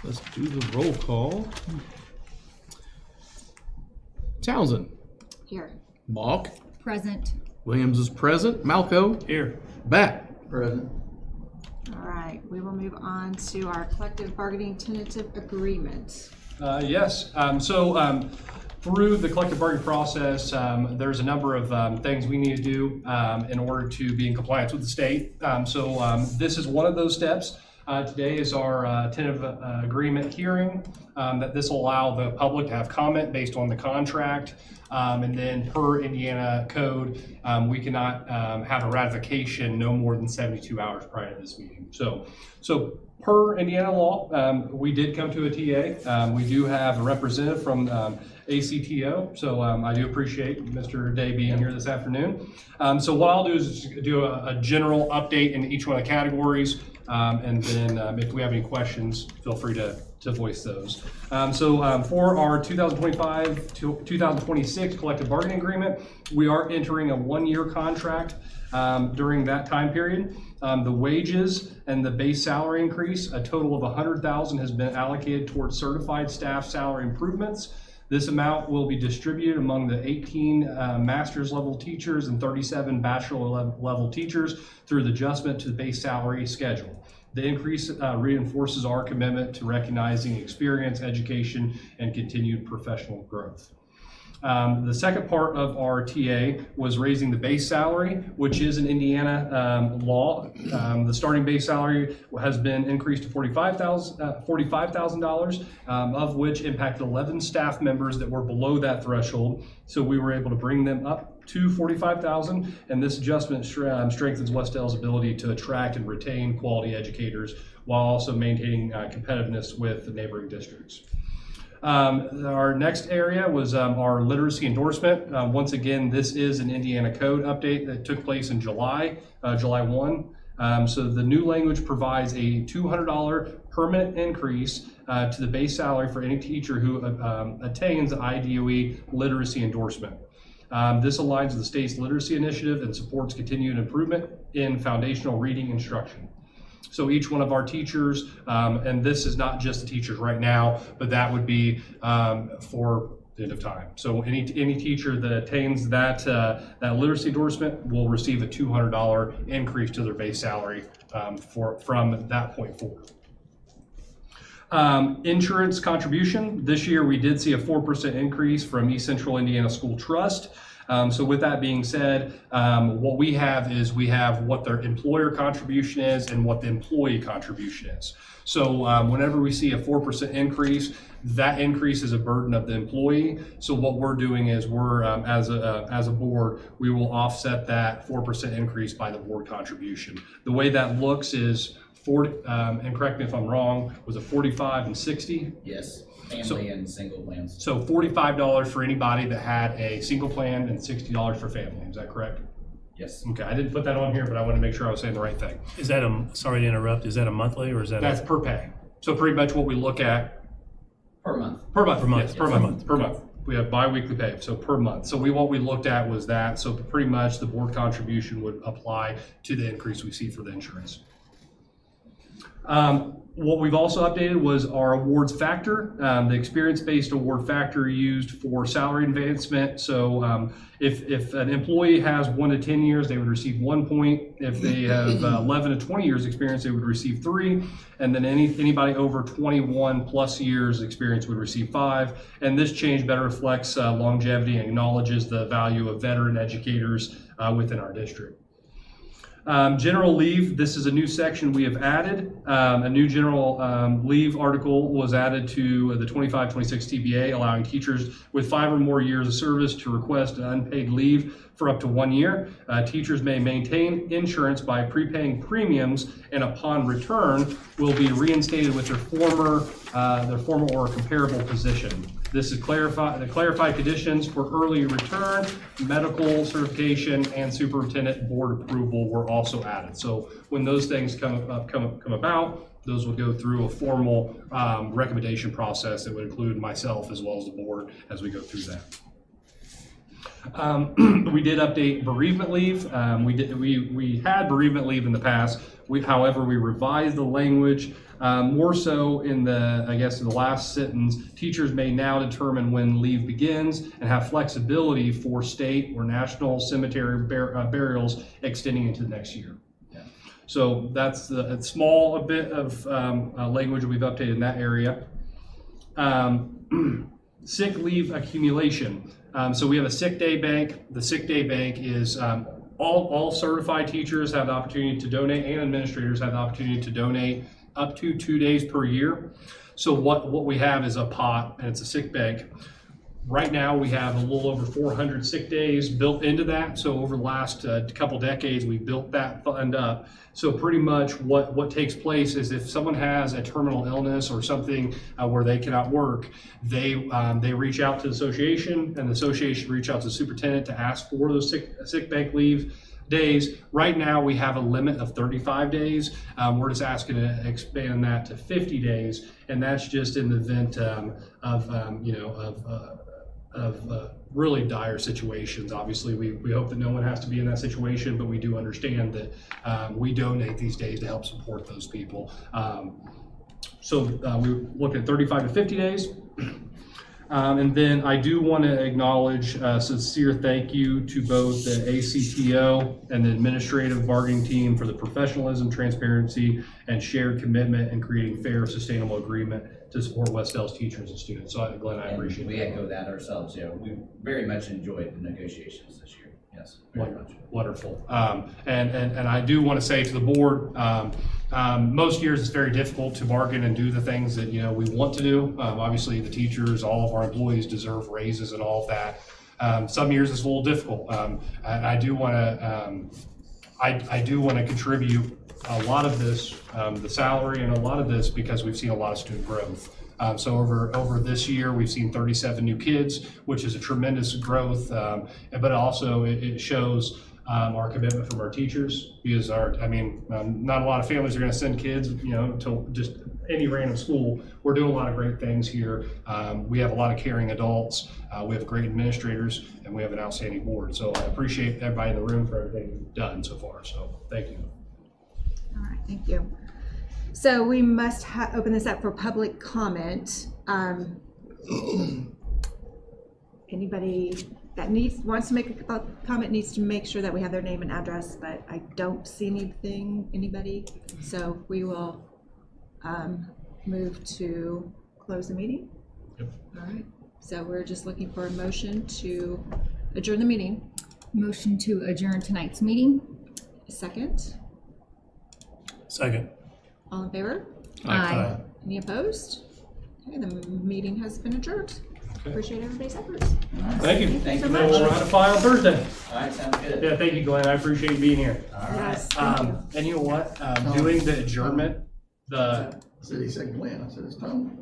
Let's do the roll call. Townsend. Here. Balk. Present. Williams is present. Malco. Here. Back. Present. All right, we will move on to our collective bargaining tentative agreement. Yes. Through the collective bargaining process, there's a number of things we need to do in order to be in compliance with the state. This is one of those steps. Today is our tentative agreement hearing. That this will allow the public to have comment based on the contract. And then per Indiana code, we cannot have a ratification no more than 72 hours prior to this meeting. So per Indiana law, we did come to a TA. We do have a representative from ACTO, so I do appreciate Mr. Day being here this afternoon. So what I'll do is do a general update in each one of the categories, and then if we have any questions, feel free to voice those. For our 2025 to 2026 collective bargaining agreement, we are entering a one-year contract during that time period. The wages and the base salary increase, a total of $100,000 has been allocated towards certified staff salary improvements. This amount will be distributed among the 18 master's level teachers and 37 bachelor level teachers through the adjustment to the base salary schedule. The increase reinforces our commitment to recognizing experience, education, and continued professional growth. The second part of our TA was raising the base salary, which is an Indiana law. The starting base salary has been increased to $45,000, of which impacted 11 staff members that were below that threshold. So we were able to bring them up to $45,000, and this adjustment strengthens Wes-Del's ability to attract and retain quality educators while also maintaining competitiveness with the neighboring districts. Our next area was our literacy endorsement. Once again, this is an Indiana code update that took place in July 1. So the new language provides a $200 permanent increase to the base salary for any teacher who attains IDOE literacy endorsement. This aligns with the state's literacy initiative and supports continued improvement in foundational reading instruction. So each one of our teachers, and this is not just the teachers right now, but that would be for the end of time. So any teacher that attains that literacy endorsement will receive a $200 increase to their base salary from that point forward. Insurance contribution. This year we did see a 4% increase from East Central Indiana School Trust. So with that being said, what we have is we have what their employer contribution is and what the employee contribution is. So whenever we see a 4% increase, that increase is a burden of the employee. So what we're doing is we're, as a board, we will offset that 4% increase by the board contribution. The way that looks is 40, and correct me if I'm wrong, was it 45 and 60? Yes, family and single plans. So $45 for anybody that had a single plan and $60 for family. Is that correct? Yes. Okay, I didn't put that on here, but I want to make sure I was saying the right thing. Is that sorry to interrupt, is that a monthly or is that? That's per pay. So pretty much what we look at. Per month. Per month, Per month, yes, per yes. month, per month. We have bi-weekly pay, so per month. So what we looked at was that, so pretty much the board contribution would apply to the increase we see for the insurance. What we've also updated was our awards factor, the experience-based award factor used for salary advancement. So if an employee has 1 to 10 years, they would receive 1 point. If they have 11 to 20 years experience, they would receive 3. And then anybody over 21 plus years experience would receive 5. And this change better reflects longevity and acknowledges the value of veteran educators within our district. General leave, this is a new section we have added. A new general leave article was added to the 25-26 TBA, allowing teachers with 5 or more years of service to request unpaid leave for up to 1 year. Teachers may maintain insurance by prepaying premiums, and upon return will be reinstated with their former or comparable position. This is the clarified conditions for early return, medical certification, and superintendent board approval were also added. So when those things come about, those will go through a formal recommendation process that would include myself as well as the board as we go through that. We did update bereavement leave. We had bereavement leave in the past, However, we revised the language more so in the, I guess, in the last sentence. Teachers may now determine when leave begins and have flexibility for state or national cemetery burials extending into the next year. So that's a small bit of language we've updated in that area. Sick leave accumulation. So we have a sick day bank. The sick day bank is all certified teachers have the opportunity to donate, and administrators have the opportunity to donate up to 2 days per year. So what we have is a pot, and it's a sick bank. Right now, we have a little over 400 sick days built into that. So over the last couple decades, we built that fund up. So pretty much what takes place is if someone has a terminal illness or something where they cannot work, they reach out to the association, and the association reach out to the superintendent to ask for those sick bank leave days. Right now, we have a limit of 35 days. We're just asking to expand that to 50 days, and that's just in the event of really dire situations. Obviously, we hope that no one has to be in that situation, but we do understand that we donate these days to help support those people. So we're looking at 35 to 50 days. And then I do want to acknowledge a sincere thank you to both the ACTO and the administrative bargaining team for the professionalism, transparency, and shared commitment in creating fair, sustainable agreement to support Wes-Del's teachers and students. So Glenn, I appreciate We that. echo that ourselves. Yeah, we very much enjoyed the negotiations this year. Yes, very much. Wonderful. And I do want to say to the board, most years it's very difficult to bargain and do the things that we want to do. Obviously, the teachers, all of our employees deserve raises and all of that. Some years it's a little difficult. And I do want to I do want to contribute a lot of this, the salary, and a lot of this because we've seen a lot of student growth. So over this year, we've seen 37 new kids, which is a tremendous growth, but also it shows our commitment from our teachers, because not a lot of families are going to send kids, to just any random school. We're doing a lot of great things here. We have a lot of caring adults. We have great administrators, and we have an outstanding board. So I appreciate everybody in the room for everything we've done so far. So thank you. All right, thank you. So we must open this up for public comment. Anybody that wants to make a comment needs to make sure that we have their name and address, but I don't see anybody. So we will move to close the meeting. Yep. All right, so we're just looking for a motion to adjourn the meeting. Motion to adjourn tonight's meeting. Second, Second. all in favor? Aye. Any opposed? Okay, the meeting has been adjourned. Okay. Appreciate everybody's efforts. Thank you. Thank you so very much. We'll much. ratify on Thursday. All right, sounds good. Yeah, thank you, Glenn. I appreciate being here. All right. Yes, thank you. And you know what? Doing the adjournment, I said, he said Glenn. I said, it's Tom.